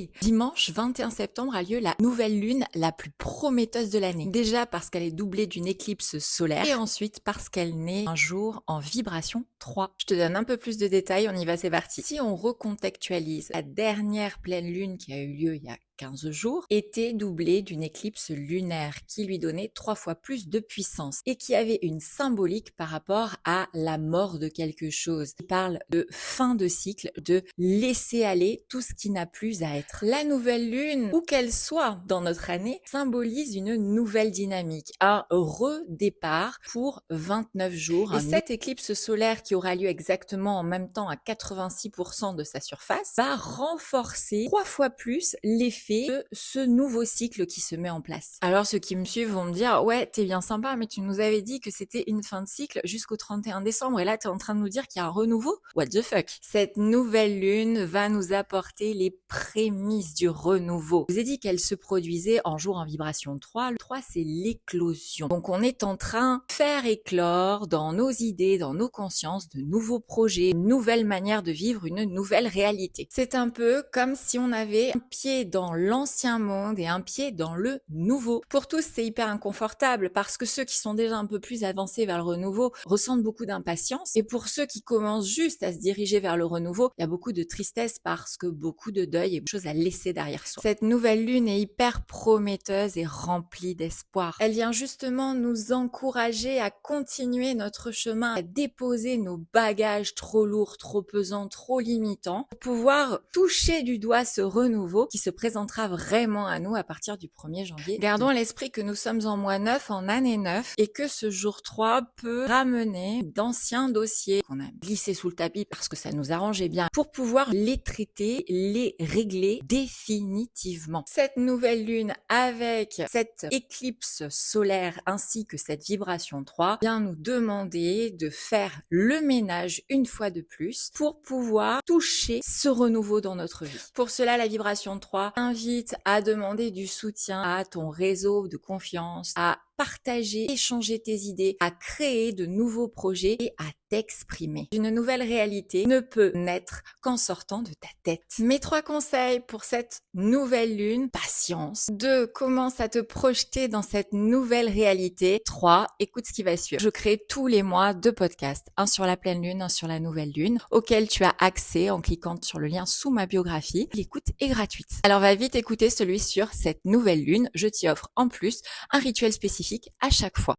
Hey, dimanche 21 septembre a lieu la nouvelle lune la plus prometteuse de l'année. Déjà parce qu'elle est doublée d'une éclipse solaire et ensuite parce qu'elle naît un jour en vibration 3. Je te donne un peu plus de détails, on y va, c'est parti. Si on recontextualise, la dernière pleine lune qui a eu lieu il y a 15 jours, était doublée d'une éclipse lunaire qui lui donnait 3 fois plus de puissance et qui avait une symbolique par rapport à la mort de quelque chose. Il parle de fin de cycle, de laisser aller tout ce qui n'a plus à être. La nouvelle lune, où qu'elle soit dans notre année, symbolise une nouvelle dynamique, un redépart pour 29 jours. Et cette éclipse solaire qui aura lieu exactement en même temps à 86% de sa surface va renforcer 3 fois plus l'effet de ce nouveau cycle qui se met en place. Alors ceux qui me suivent vont me dire « Ouais, t'es bien sympa, mais tu nous avais dit que c'était une fin de cycle jusqu'au 31 décembre et là t'es en train de nous dire qu'il y a un renouveau ? What the fuck ?» Cette nouvelle lune va nous apporter les prémices du renouveau. Je vous ai dit qu'elle se produisait en jour en vibration 3. Le 3, c'est l'éclosion. Donc on est en train de faire éclore dans nos idées, dans nos consciences, de nouveaux projets, une nouvelle manière de vivre, une nouvelle réalité. C'est un peu comme si on avait un pied dans l'ancien monde et un pied dans le nouveau. Pour tous, c'est hyper inconfortable parce que ceux qui sont déjà un peu plus avancés vers le renouveau ressentent beaucoup d'impatience. Et pour ceux qui commencent juste à se diriger vers le renouveau, il y a beaucoup de tristesse parce que beaucoup de deuil et beaucoup de choses à laisser derrière soi. Cette nouvelle lune est hyper prometteuse et remplie d'espoir. Elle vient justement nous encourager à continuer notre chemin, à déposer nos bagages trop lourds, trop pesants, trop limitants, pour pouvoir toucher du doigt ce renouveau qui se présentera vraiment à nous à partir du 1er janvier. Gardons à l'esprit que nous sommes en mois 9, en année 9, et que ce jour 3 peut ramener d'anciens dossiers qu'on a glissés sous le tapis parce que ça nous arrangeait bien pour pouvoir les traiter, les régler définitivement. Cette nouvelle lune avec cette éclipse solaire ainsi que cette vibration 3 vient nous demander de faire le ménage une fois de plus pour pouvoir toucher ce renouveau dans notre vie. Pour cela, la vibration 3 invite à demander du soutien à ton réseau de confiance, à partager, échanger tes idées, à créer de nouveaux projets et à t'exprimer. Une nouvelle réalité ne peut naître qu'en sortant de ta tête. Mes 3 conseils pour cette nouvelle lune: patience. 2, commence à te projeter dans cette nouvelle réalité. 3, écoute ce qui va suivre. Je crée tous les mois 2 podcasts, un sur la pleine lune, un sur la nouvelle lune, auquel tu as accès en cliquant sur le lien sous ma biographie. L'écoute est gratuite. Alors va vite écouter celui sur cette nouvelle lune. Je t'y offre en plus un rituel spécifique à chaque fois.